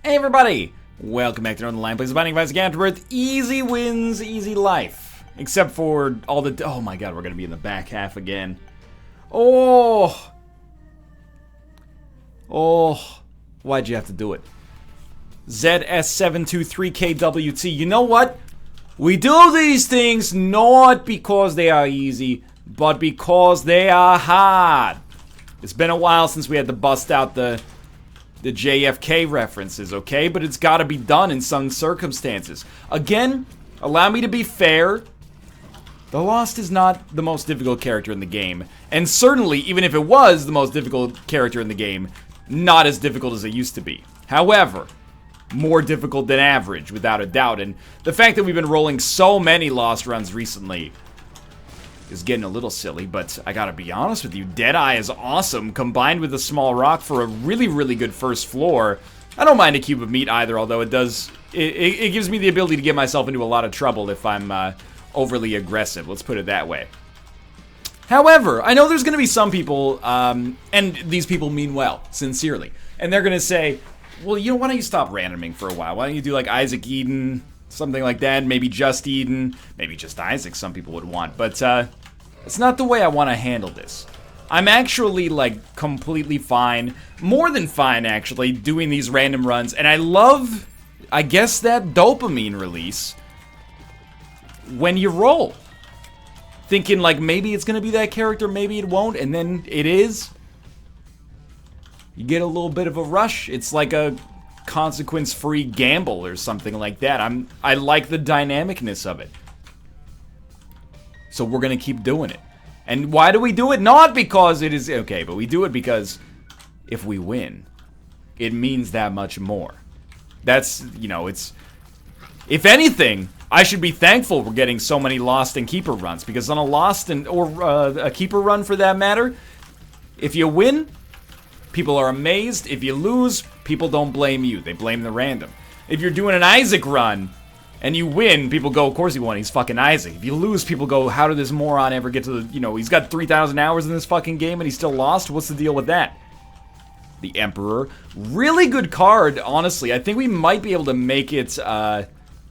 Hey everybody! Welcome back to another Line Plays Binding of Isaac Afterbirth. Easy wins, easy life. Except for all the... Oh my god, we're gonna be in the back half again. Oh! Why'd you have to do it? ZS723KWT. You know what? We do these things not because they are easy, but because they are hard. It's been a while since we had to bust out the JFK references, okay? But it's gotta be done in some circumstances. Again, allow me to be fair. The Lost is not the most difficult character in the game. And certainly, even if it was the most difficult character in the game, not as difficult as it used to be. However, more difficult than average, without a doubt. And the fact that we've been rolling so many Lost runs recently is getting a little silly, but I gotta be honest with you, Deadeye is awesome, combined with a small rock for a really, really good first floor. I don't mind a cube of meat either, although it does, it gives me the ability to get myself into a lot of trouble if I'm overly aggressive, let's put it that way. However, I know there's gonna be some people, and these people mean well, sincerely, and they're gonna say, well, you know, why don't you stop randoming for a while? Why don't you do like Isaac Eden, something like that, maybe just Eden, maybe just Isaac, some people would want, but it's not the way I want to handle this. I'm actually, like, completely fine, more than fine, actually, doing these random runs, and I love, I guess, that dopamine release when you roll. Thinking, like, maybe it's gonna be that character, maybe it won't, and then it is. You get a little bit of a rush. It's like a consequence-free gamble or something like that. I like the dynamicness of it. So we're gonna keep doing it. And why do we do it? Not because it is okay, but we do it because if we win, it means that much more. That's, you know, it's... If anything, I should be thankful we're getting so many Lost and Keeper runs, because on a Lost and or a Keeper run for that matter, if you win, people are amazed. If you lose, people don't blame you. They blame the random. If you're doing an Isaac run and you win, people go, of course he won. He's fucking Isaac. If you lose, people go, how did this moron ever get to the, you know, he's got 3,000 hours in this fucking game and he's still lost? What's the deal with that? The Emperor. Really good card, honestly. I think we might be able to make it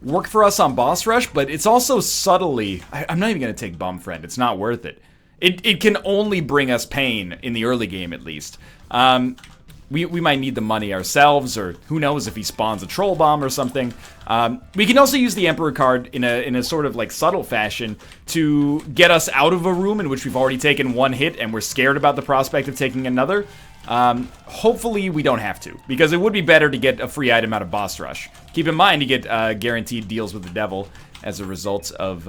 work for us on boss rush, but it's also subtly... I'm not even going to take Bum Friend. It's not worth it. It can only bring us pain in the early game, at least. We might need the money ourselves, or who knows if he spawns a troll bomb or something. We can also use the Emperor card in a sort of like subtle fashion to get us out of a room in which we've already taken one hit and we're scared about the prospect of taking another. Hopefully we don't have to, because it would be better to get a free item out of boss rush. Keep in mind you get guaranteed deals with the devil as a result of,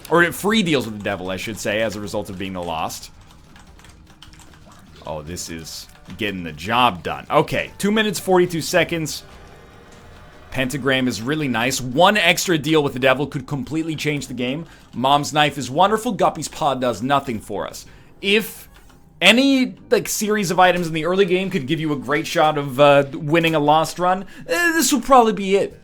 or free deals with the devil, I should say, as a result of being the Lost. Oh, this is getting the job done. Okay, 2 minutes, 42 seconds. Pentagram is really nice. One extra deal with the devil could completely change the game. Mom's Knife is wonderful. Guppy's Paw does nothing for us. If any, like, series of items in the early game could give you a great shot of winning a Lost run, this will probably be it.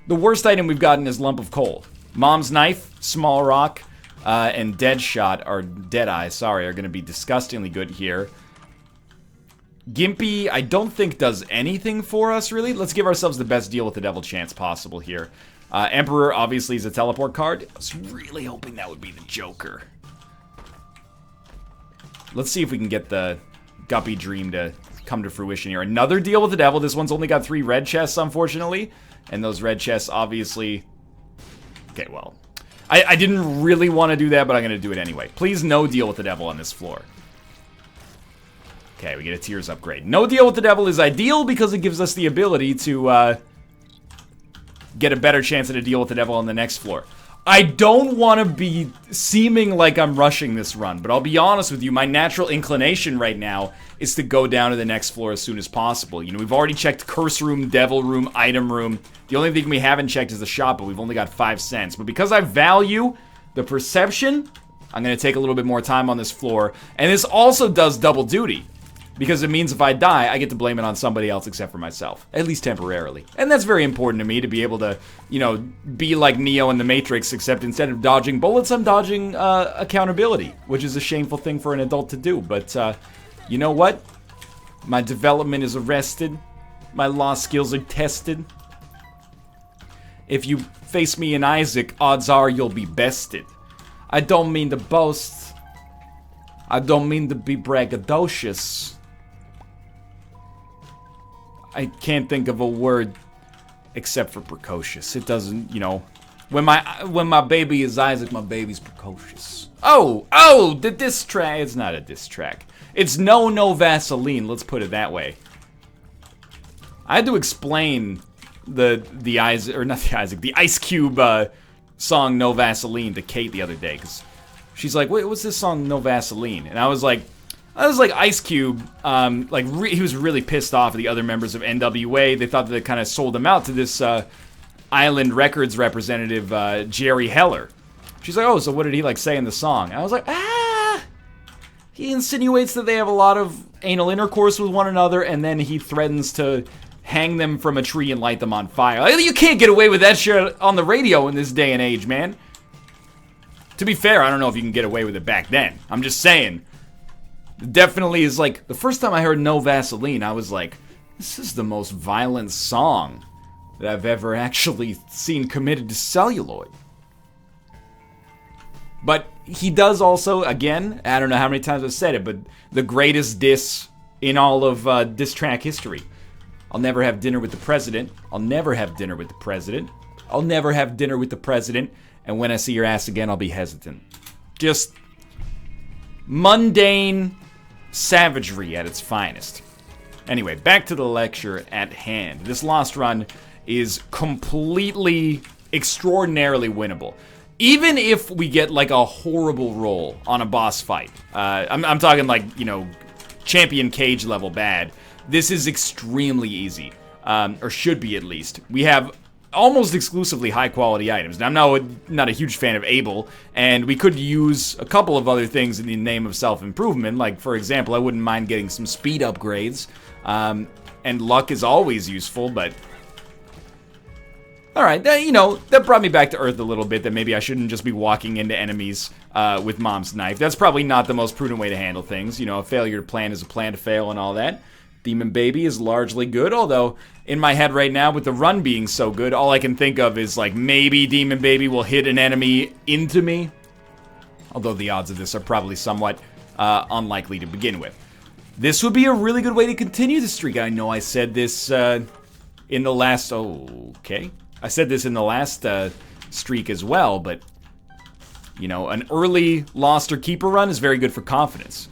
The worst item we've gotten is Lump of Coal. Mom's Knife, Small Rock, and Deadeye, sorry, are going to be disgustingly good here. Gimpy, I don't think does anything for us, really. Let's give ourselves the best deal with the devil chance possible here. Emperor, obviously, is a teleport card. I was really hoping that would be the Joker. Let's see if we can get the Guppy dream to come to fruition here. Another deal with the devil. This one's only got 3 red chests, unfortunately. And those red chests, obviously... Okay, well... I didn't really want to do that, but I'm going to do it anyway. Please, no deal with the devil on this floor. Okay, we get a Tears upgrade. No deal with the devil is ideal because it gives us the ability to get a better chance at a deal with the devil on the next floor. I don't want to be seeming like I'm rushing this run, but I'll be honest with you, my natural inclination right now is to go down to the next floor as soon as possible. You know, we've already checked Curse Room, Devil Room, Item Room. The only thing we haven't checked is the shop, but we've only got 5 cents. But because I value the perception, I'm going to take a little bit more time on this floor. And this also does double duty, because it means if I die, I get to blame it on somebody else except for myself. At least temporarily. And that's very important to me, to be able to, you know, be like Neo in the Matrix, except instead of dodging bullets, I'm dodging accountability, which is a shameful thing for an adult to do. But, you know what? My development is arrested. My law skills are tested. If you face me in Isaac, odds are you'll be bested. I don't mean to boast. I don't mean to be braggadocious. I can't think of a word except for precocious. It doesn't, you know, when my baby is Isaac, my baby's precocious. Oh, the diss track. It's not a diss track. It's no Vaseline. Let's put it that way. I had to explain the Isaac, or not the Isaac, the Ice Cube song No Vaseline to Kate the other day, because she's like, what's this song No Vaseline? And I was like Ice Cube, he was really pissed off at the other members of NWA. They thought that they kind of sold him out to this Island Records representative, Jerry Heller. She's like, oh, so what did he say in the song? I was like, he insinuates that they have a lot of anal intercourse with one another, and then he threatens to hang them from a tree and light them on fire. You can't get away with that shit on the radio in this day and age, man. To be fair, I don't know if you can get away with it back then. I'm just saying. Definitely is the first time I heard No Vaseline, I was like, this is the most violent song that I've ever actually seen committed to celluloid. But he does also, again, I don't know how many times I've said it, but the greatest diss in all of diss track history. I'll never have dinner with the president. I'll never have dinner with the president. I'll never have dinner with the president. And when I see your ass again, I'll be hesitant. Just mundane savagery at its finest. Anyway, back to the lecture at hand. This Lost Run is completely, extraordinarily winnable. Even if we get a horrible roll on a boss fight. I'm talking champion cage level bad. This is extremely easy, or should be at least. We have almost exclusively high-quality items. Now, I'm not a huge fan of Abel, and we could use a couple of other things in the name of self-improvement. Like, for example, I wouldn't mind getting some speed upgrades, and luck is always useful, but... Alright, that brought me back to earth a little bit, that maybe I shouldn't just be walking into enemies with Mom's knife. That's probably not the most prudent way to handle things. A failure to plan is a plan to fail and all that. Demon Baby is largely good, although in my head right now, with the run being so good, all I can think of is maybe Demon Baby will hit an enemy into me. Although the odds of this are probably somewhat unlikely to begin with. This would be a really good way to continue the streak. I know I said this in the last... Okay. I said this in the last streak as well, but... an early Lost or Keeper run is very good for confidence.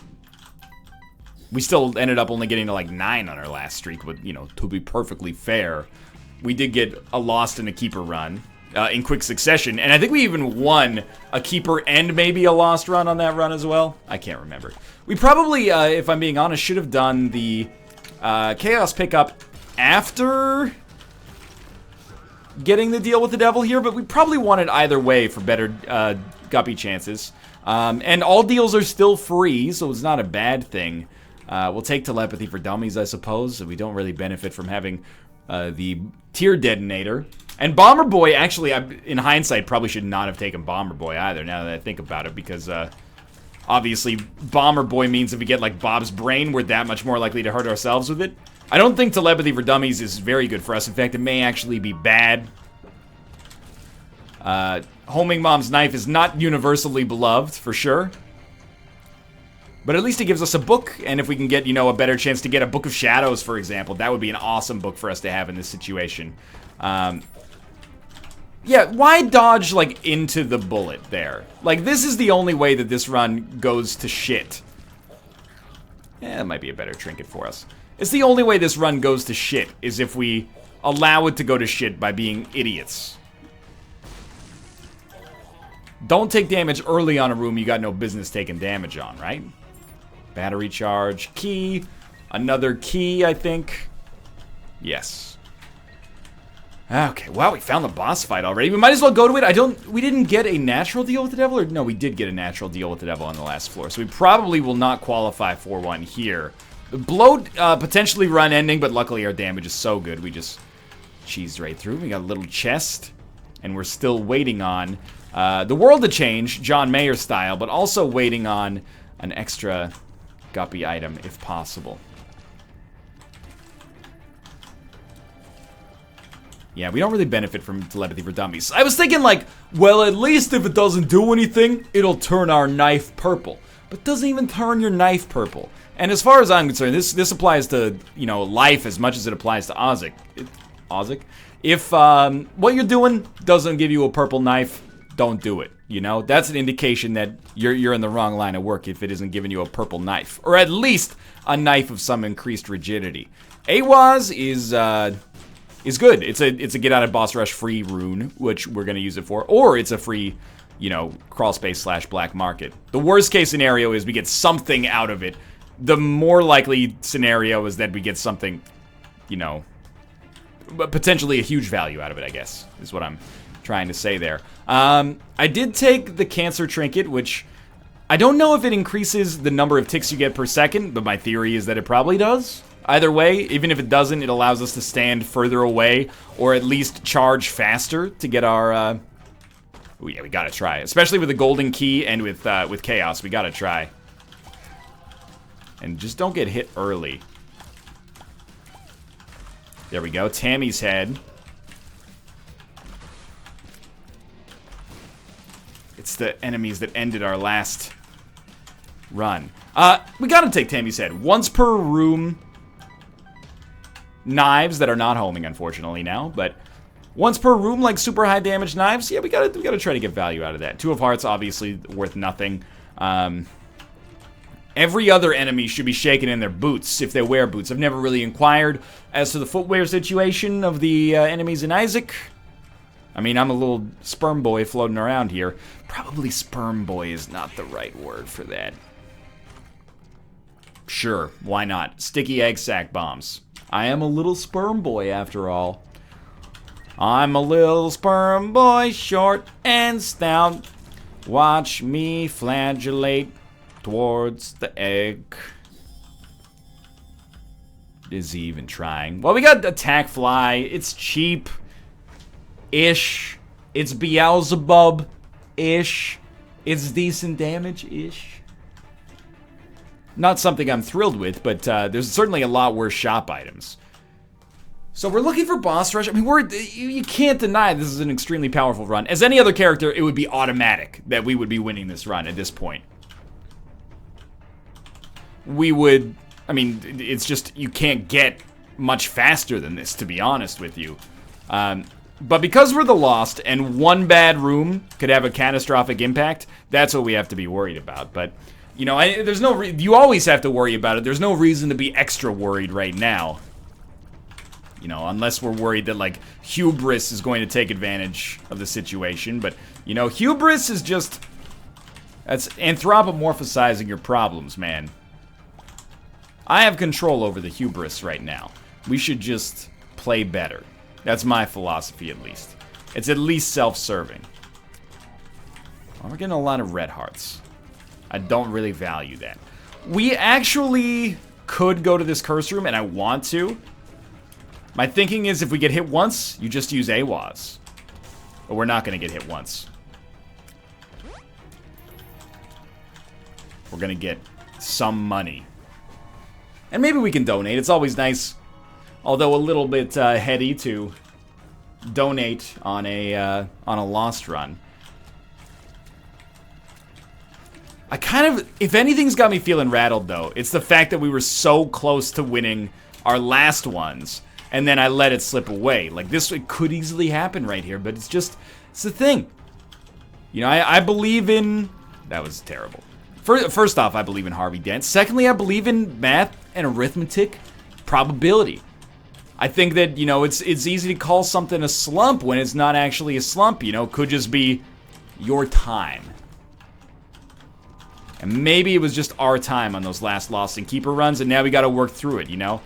We still ended up only getting to 9 on our last streak, but, to be perfectly fair, we did get a Lost and a Keeper run in quick succession, and I think we even won a Keeper and maybe a Lost run on that run as well. I can't remember. We probably, if I'm being honest, should have done the Chaos pickup after getting the deal with the devil here, but we probably won it either way for better guppy chances. And all deals are still free, so it's not a bad thing. We'll take telepathy for dummies, I suppose. We don't really benefit from having the tier detonator. And Bomber Boy, actually, in hindsight, probably should not have taken Bomber Boy either, now that I think about it, because obviously Bomber Boy means if we get Bob's brain, we're that much more likely to hurt ourselves with it. I don't think telepathy for dummies is very good for us. In fact, it may actually be bad. Homing Mom's knife is not universally beloved, for sure. But at least it gives us a book, and if we can get, a better chance to get a Book of Shadows, for example, that would be an awesome book for us to have in this situation. Yeah, why dodge, into the bullet there? This is the only way that this run goes to shit. Yeah, that might be a better trinket for us. It's the only way this run goes to shit, is if we allow it to go to shit by being idiots. Don't take damage early on a room you got no business taking damage on, right? Battery charge, key, another key, I think. Yes. Okay, wow, we found the boss fight already. We might as well go to it. We didn't get a natural deal with the devil, or no, we did get a natural deal with the devil on the last floor, so we probably will not qualify for one here. The blow, potentially run ending, but luckily our damage is so good, we just cheesed right through. We got a little chest, and we're still waiting on the world to change, John Mayer style, but also waiting on an extra guppy item, if possible. Yeah, we don't really benefit from telepathy for dummies. I was thinking like, well, at least if it doesn't do anything, it'll turn our knife purple. But it doesn't even turn your knife purple. And as far as I'm concerned, this applies to, you know, life as much as it applies to Cusack. Cusack? If what you're doing doesn't give you a purple knife, don't do it. You know, that's an indication that you're in the wrong line of work if it isn't giving you a purple knife. Or at least a knife of some increased rigidity. AWAS is good. It's a get out of boss rush free rune, which we're gonna use it for, or it's a free, you know, crawl space / black market. The worst case scenario is we get something out of it. The more likely scenario is that we get something, you know, potentially a huge value out of it, I guess, is what I'm trying to say there. I did take the cancer trinket, which I don't know if it increases the number of ticks you get per second, but my theory is that it probably does. Either way, even if it doesn't, it allows us to stand further away, or at least charge faster to get our, oh yeah, we gotta try. Especially with the golden key and with chaos, we gotta try. And just don't get hit early. There we go, Tammy's head. It's the enemies that ended our last run. We gotta take Tammy's head. Once per room. Knives that are not homing, unfortunately, now, but once per room, like super high damage knives, yeah, we gotta try to get value out of that. Two of Hearts, obviously, worth nothing. Every other enemy should be shaken in their boots, if they wear boots. I've never really inquired as to the footwear situation of the enemies in Cusack. I mean, I'm a little sperm boy floating around here. Probably sperm boy is not the right word for that. Sure, why not? Sticky egg sack bombs. I am a little sperm boy, after all. I'm a little sperm boy, short and stout. Watch me flagellate towards the egg. Is he even trying? Well, we got attack fly. It's cheap-ish. It's Beelzebub-ish. It's decent damage-ish. Not something I'm thrilled with, but there's certainly a lot worse shop items. So we're looking for boss rush. I mean, you can't deny this is an extremely powerful run. As any other character, it would be automatic that we would be winning this run at this point. We would, I mean, it's just, you can't get much faster than this, to be honest with you. But because we're the Lost, and one bad room could have a catastrophic impact, that's what we have to be worried about. But, you know, there's no you always have to worry about it. There's no reason to be extra worried right now. You know, unless we're worried that, like, hubris is going to take advantage of the situation. But, you know, hubris is just, that's anthropomorphizing your problems, man. I have control over the hubris right now. We should just play better. That's my philosophy, at least. It's at least self-serving. Well, we're getting a lot of red hearts. I don't really value that. We actually could go to this curse room, and I want to. My thinking is if we get hit once, you just use AWAS. But we're not going to get hit once. We're going to get some money. And maybe we can donate. It's always nice, although a little bit heady, to donate on a Lost run. I kind of, if anything's got me feeling rattled, though, it's the fact that we were so close to winning our last ones, and then I let it slip away. Like, this, it could easily happen right here, but it's just, it's the thing. You know, I believe in, that was terrible. First off, I believe in Harvey Dent. Secondly, I believe in math and arithmetic probability. I think that, you know, it's easy to call something a slump when it's not actually a slump, you know. It could just be your time. And maybe it was just our time on those last Lost and Keeper runs, and now we gotta work through it, you know?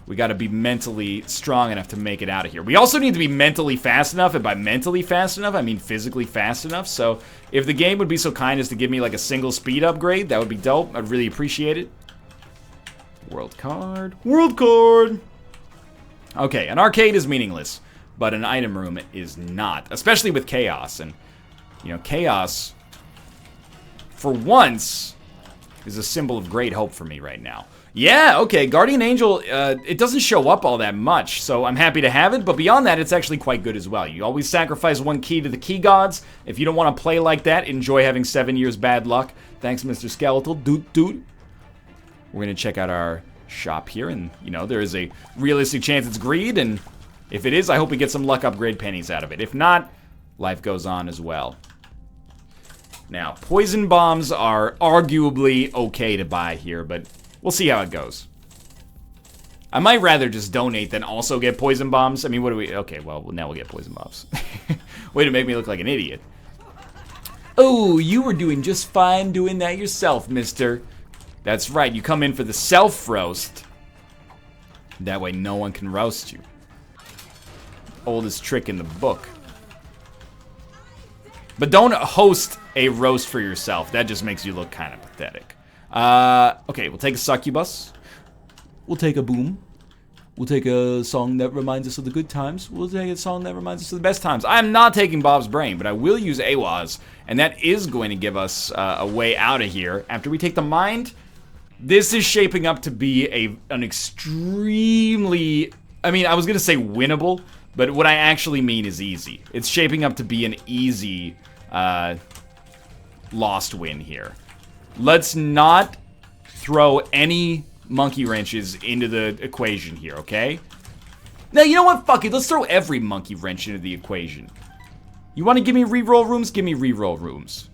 We gotta be mentally strong enough to make it out of here. We also need to be mentally fast enough, and by mentally fast enough, I mean physically fast enough. So if the game would be so kind as to give me like a single speed upgrade, that would be dope. I'd really appreciate it. World card. World card! Okay, an arcade is meaningless, but an item room is not. Especially with chaos, and you know, chaos, for once, is a symbol of great hope for me right now. Yeah, okay, Guardian Angel, it doesn't show up all that much, so I'm happy to have it, but beyond that, it's actually quite good as well. You always sacrifice one key to the key gods. If you don't want to play like that, enjoy having 7 years bad luck. Thanks, Mr. Skeletal. Doot. We're going to check out our shop here, and, you know, there is a realistic chance it's greed, and if it is, I hope we get some luck upgrade pennies out of it. If not, life goes on as well. Now, poison bombs are arguably okay to buy here, but we'll see how it goes. I might rather just donate than also get poison bombs. I mean, what do we... Okay, well, now we'll get poison bombs. Way to make me look like an idiot. Oh, you were doing just fine doing that yourself, mister. That's right, you come in for the self-roast. That way no one can roast you. Oldest trick in the book. But don't host a roast for yourself. That just makes you look kind of pathetic. Okay, we'll take a succubus. We'll take a boom. We'll take a song that reminds us of the good times. We'll take a song that reminds us of the best times. I'm not taking Bob's Brain, but I will use AWAS, and that is going to give us a way out of here. After we take the Mind, this is shaping up to be an extremely... I mean, I was going to say winnable, but what I actually mean is easy. It's shaping up to be an easy lost win here. Let's not throw any monkey wrenches into the equation here, okay? Now, you know what? Fuck it. Let's throw every monkey wrench into the equation. You want to give me reroll rooms? Give me reroll rooms.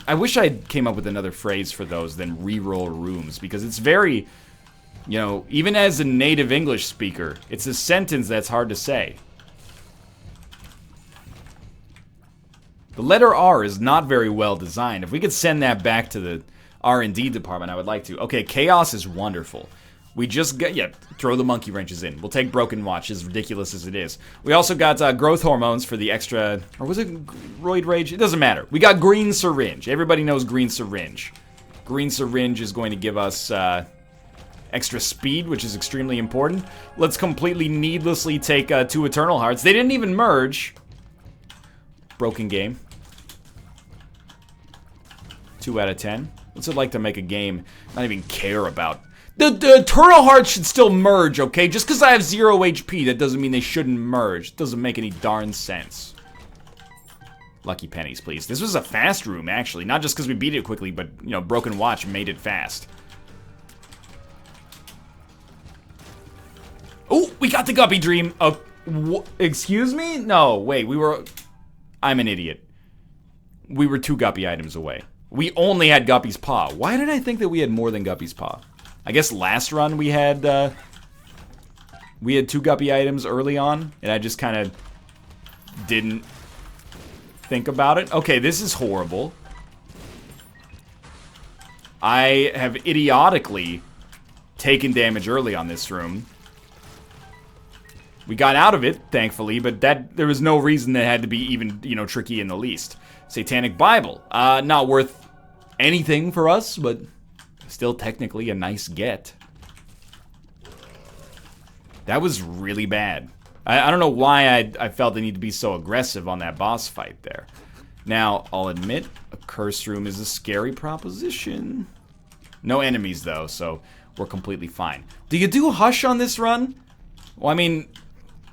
I wish I came up with another phrase for those than reroll rooms, because it's very, you know, even as a native English speaker, it's a sentence that's hard to say. The letter R is not very well designed. If we could send that back to the R&D department, I would like to. Okay, chaos is wonderful. We just got, yeah, throw the monkey wrenches in. We'll take Broken Watch, as ridiculous as it is. We also got growth hormones for the extra, or was it roid rage? It doesn't matter. We got green syringe. Everybody knows green syringe. Green syringe is going to give us extra speed, which is extremely important. Let's completely needlessly take 2 Eternal Hearts. They didn't even merge. Broken game. 2 out of 10. What's it like to make a game not even care about? The Eternal Hearts should still merge, okay? Just because I have 0 HP, that doesn't mean they shouldn't merge. It doesn't make any darn sense. Lucky pennies, please. This was a fast room, actually. Not just because we beat it quickly, but, you know, Broken Watch made it fast. Oh, we got the Guppy Dream. Excuse me? No, wait, we were... I'm an idiot. We were 2 Guppy items away. We only had Guppy's Paw. Why did I think that we had more than Guppy's Paw? I guess last run we had 2 Guppy items early on, and I just kind of didn't think about it. Okay, this is horrible. I have idiotically taken damage early on this room. We got out of it, thankfully, but there was no reason that had to be even, you know, tricky in the least. Satanic Bible. Not worth anything for us, but still technically a nice get. That was really bad. I don't know why I felt the need to be so aggressive on that boss fight there. Now, I'll admit, a curse room is a scary proposition. No enemies, though, so we're completely fine. Do you do Hush on this run? Well, I mean...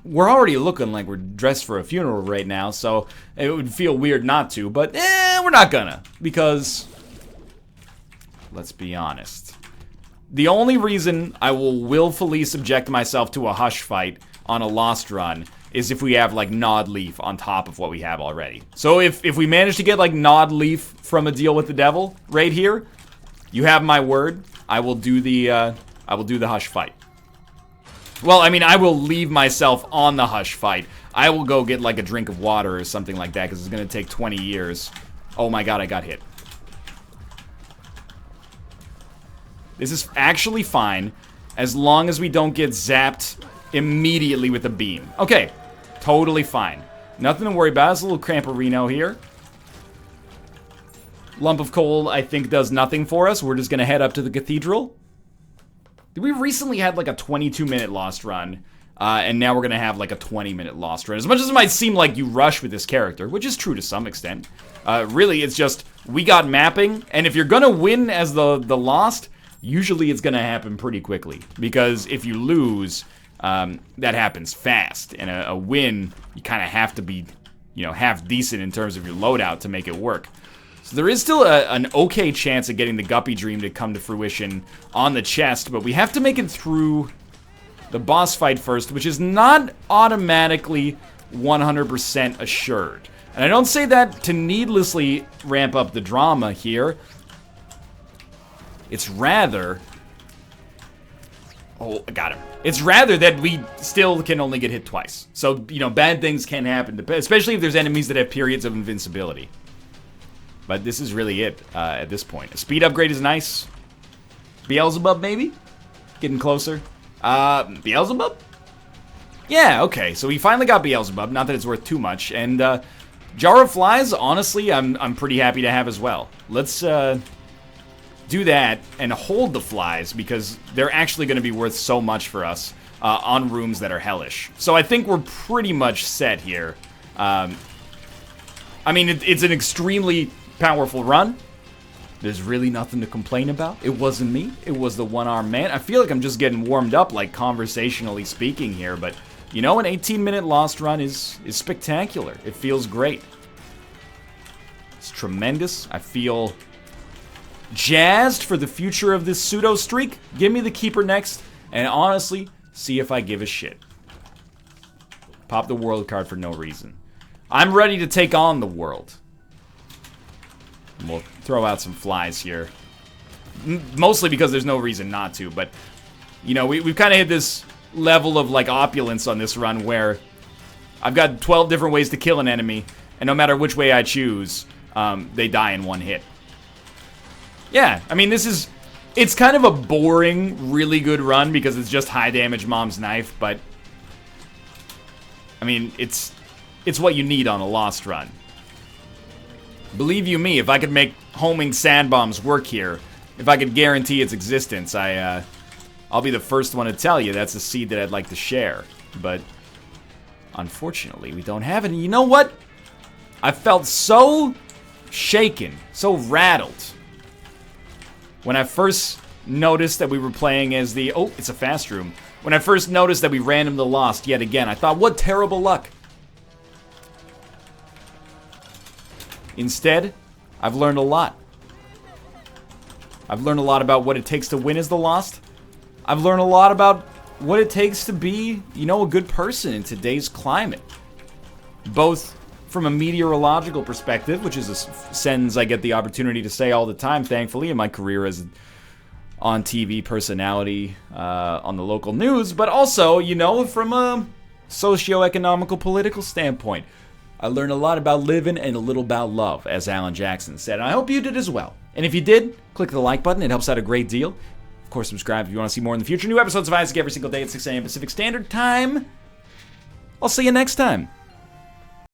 We're already looking like we're dressed for a funeral right now, so it would feel weird not to, but we're not gonna, because, let's be honest. The only reason I will willfully subject myself to a Hush fight on a Lost run is if we have, like, Gnawed Leaf on top of what we have already. So if we manage to get, like, Gnawed Leaf from a deal with the devil right here, you have my word, I will do the Hush fight. Well, I mean, I will leave myself on the Hush fight. I will go get, like, a drink of water or something like that, because it's going to take 20 years. Oh my god, I got hit. This is actually fine, as long as we don't get zapped immediately with a beam. Okay, totally fine. Nothing to worry about. It's a little Cramperino here. Lump of coal, I think, does nothing for us. We're just going to head up to the cathedral. We recently had like a 22-minute Lost run, and now we're going to have like a 20-minute Lost run. As much as it might seem like you rush with this character, which is true to some extent, really it's just, we got mapping, and if you're going to win as the Lost, usually it's going to happen pretty quickly. Because if you lose, that happens fast. And a win, you kind of have to be, half decent in terms of your loadout to make it work. So there is still an okay chance of getting the Guppy Dream to come to fruition on the chest, but we have to make it through the boss fight first, which is not automatically 100% assured. And I don't say that to needlessly ramp up the drama here. It's rather... Oh, I got him. It's rather that we still can only get hit twice. So, bad things can happen, especially if there's enemies that have periods of invincibility. But this is really it at this point. A speed upgrade is nice. Beelzebub, maybe? Getting closer. Beelzebub? Yeah, okay. So we finally got Beelzebub. Not that it's worth too much. And Jar of Flies, honestly, I'm pretty happy to have as well. Let's do that and hold the flies because they're actually going to be worth so much for us on rooms that are hellish. So I think we're pretty much set here. I mean, it's an extremely powerful run. There's really nothing to complain about. It wasn't me. It was the one-armed man. I feel like I'm just getting warmed up, like conversationally speaking here, but an 18-minute Lost run is spectacular. It feels great. It's tremendous. I feel jazzed for the future of this pseudo streak. Give me the Keeper next, and honestly, see if I give a shit. Pop the world card for no reason. I'm ready to take on the world. And we'll throw out some flies here. Mostly because there's no reason not to, but, we've kind of hit this level of, opulence on this run where I've got 12 different ways to kill an enemy, and no matter which way I choose, they die in one hit. Yeah, I mean, it's kind of a boring, really good run because it's just high damage Mom's Knife, but, I mean, it's what you need on a Lost run. Believe you me, if I could make homing sand bombs work here, if I could guarantee its existence, I'll be the first one to tell you that's a seed that I'd like to share. But unfortunately, we don't have it. And you know what? I felt so shaken, so rattled when I first noticed that we were playing as the... Oh, it's a fast room. When I first noticed that we random the Lost yet again, I thought, what terrible luck. Instead, I've learned a lot. I've learned a lot about what it takes to win as the Lost. I've learned a lot about what it takes to be, a good person in today's climate. Both from a meteorological perspective, which is a sentence I get the opportunity to say all the time, thankfully, in my career as an on-TV personality on the local news, but also, from a socio-economical political standpoint. I learned a lot about living and a little about love, as Alan Jackson said, and I hope you did as well. And if you did, click the like button. It helps out a great deal. Of course, subscribe if you want to see more in the future. New episodes of Isaac every single day at 6 a.m. Pacific Standard Time. I'll see you next time.